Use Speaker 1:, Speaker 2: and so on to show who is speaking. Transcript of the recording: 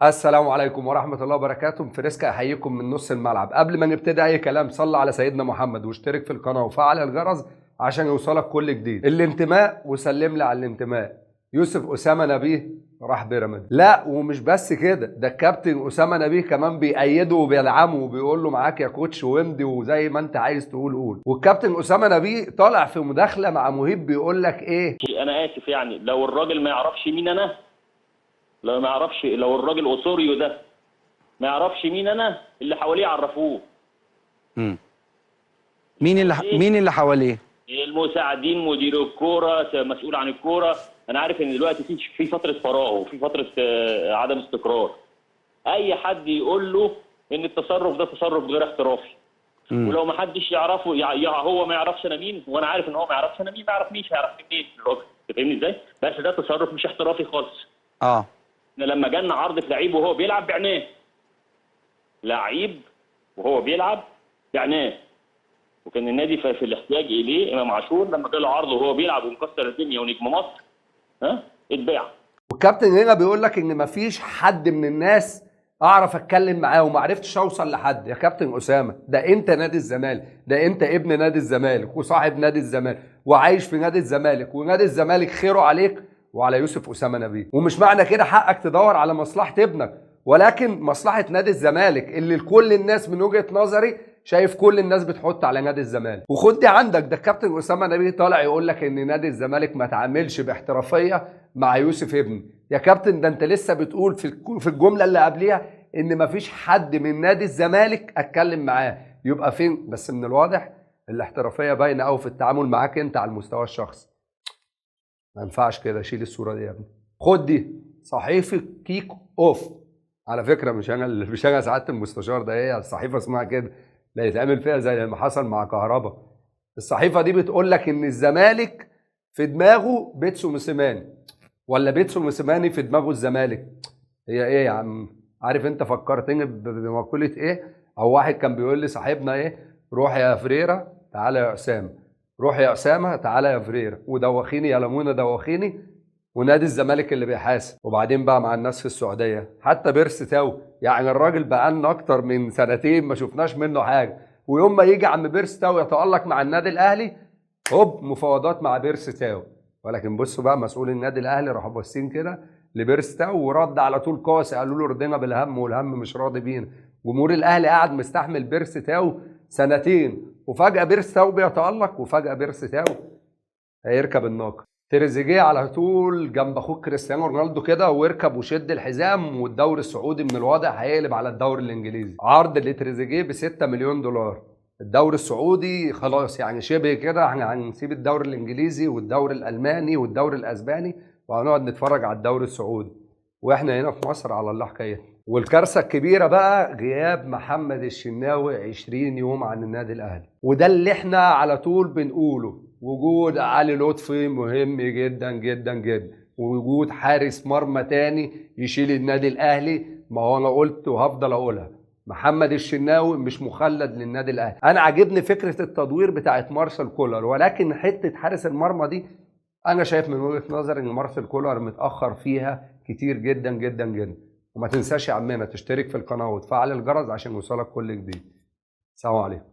Speaker 1: السلام عليكم ورحمة الله وبركاته. فريسكا أحييكم من نص الملعب. قبل ما نبتدي أي كلام صلى على سيدنا محمد واشترك في القناة وفعل الجرس عشان يوصلك كل جديد. الانتماء وسلم لي على الانتماء. يوسف أسامة نبيه راح بيراميدز. لا ومش بس كده، ده الكابتن أسامة نبيه كمان بيأيده وبيدعمه وبيقول له معاك يا كوتش وامضي وزي ما أنت عايز تقول قول. والكابتن أسامة نبيه طالع في مداخلة مع مهيب بيقول لك إيه؟
Speaker 2: أنا آسف يعني لو الراجل ما يعرفش مين أنا، لو الراجل أوسوريو ده ما يعرفش مين انا، اللي حواليه عرفوه.
Speaker 3: مين اللي حواليه؟
Speaker 2: المساعدين، مدير الكوره، مسؤول عن الكوره. انا عارف ان دلوقتي في فتره فراغ وفي فتره عدم استقرار. اي حد يقول له ان التصرف ده تصرف غير احترافي. ولو ما حدش يعرفه هو ما يعرفش انا مين، وانا عارف ان هو ما يعرفش انا مين، ما يعرفنيش، هيعرفني منين الراجل؟ فاهمني ازاي؟ بس ده تصرف مش احترافي خالص. لما جالنا عرض في لعيب وهو بيلعب بعناه، لعيب وهو بيلعب بعناه، وكان النادي في الاحتياج اليه امام عاشور، لما جاله عرض وهو بيلعب ومكسر الدنيا ونجم مصر اتباع.
Speaker 1: والكابتن هنا بيقول لك ان مفيش حد من الناس اعرف اتكلم معاه وما عرفتش اوصل لحد. يا كابتن اسامه، ده انت نادي الزمالك، ده انت ابن نادي الزمالك وصاحب نادي الزمالك وعايش في نادي الزمالك، ونادي الزمالك خيره عليك وعلى يوسف اسامه نبيه. ومش معنى كده حقك تدور على مصلحه ابنك، ولكن مصلحه نادي الزمالك اللي لكل الناس من وجهه نظري شايف كل الناس بتحط على نادي الزمالك. وخد دي عندك، ده الكابتن اسامه نبيه طالع يقول لك ان نادي الزمالك ما تعاملش باحترافيه مع يوسف ابني. يا كابتن ده انت لسه بتقول في الجمله اللي قبليها ان مفيش حد من نادي الزمالك اتكلم معاه. يبقى فين؟ بس من الواضح الاحترافيه باينه قوي في التعامل معاك انت على المستوى الشخصي. ما ينفعش كده، شيل الصوره دي يا ابني. خد دي صحيفه كيك اوف. على فكره مش انا سعاده المستشار، ده هي الصحيفه اسمها كده، لا يتعمل فيها زي ما حصل مع كهربا. الصحيفه دي بتقول لك ان الزمالك في دماغه بيتسو موسيماني، ولا بيتسو موسيماني في دماغه الزمالك. هي ايه يا عم؟ عارف انت فكرتني بمقوله ايه؟ او واحد كان بيقول لي صاحبنا ايه، روح يا فريرة تعالى يا اسامه، روح يا اسامه تعالى يا فريرة، ودوخيني يا لمونه دوخيني، ونادي الزمالك اللي بيحاسب. وبعدين بقى مع الناس في السعوديه، حتى بيرس تاو، يعني الراجل بقى لنا اكتر من سنتين ما شفناش منه حاجه، ويوم ما يجي عم بيرس تاو يتالق مع النادي الاهلي هوب مفاوضات مع بيرس تاو. ولكن بصوا بقى مسؤول النادي الاهلي راحوا باصين كده لبيرس تاو ورد على طول قاسي، قالوا له رضينا بالهم والهم مش راضي بينا. جمهور الاهلي قاعد مستحمل بيرس تاو سنتين، وفجاه بيرس تاو بيتالق، وفجاه بيرس تاو هيركب الناقه. تريزيجيه على طول جنب اخوك كريستيانو رونالدو كده، واركب وشد الحزام، والدوري السعودي من الواضح هيقلب على الدوري الانجليزي. عرض لتريزيجيه ب 6 مليون دولار. الدوري السعودي خلاص يعني شبه كده، احنا هنسيب الدوري الانجليزي والدوري الالماني والدوري الاسباني وهنقعد نتفرج على الدوري السعودي، واحنا هنا في مصر على الله حكايه. والكارثه الكبيره بقى غياب محمد الشناوي 20 يوم عن النادي الاهلي، وده اللي احنا على طول بنقوله. وجود علي لطفي مهم جدا جدا جدا، ووجود حارس مرمى تاني يشيل النادي الاهلي. ما هو انا قلت وهفضل اقولها، محمد الشناوي مش مخلد للنادي الاهلي. انا عاجبني فكره التدوير بتاعت مارسيل كولر، ولكن حته حارس المرمى دي انا شايف من وجهه نظري ان مارسيل كولر متاخر فيها كتير جدا جدا جدا. وما تنساش يا عمنا تشترك في القناه وتفعل الجرس عشان يوصلك كل جديد. سلام عليكم.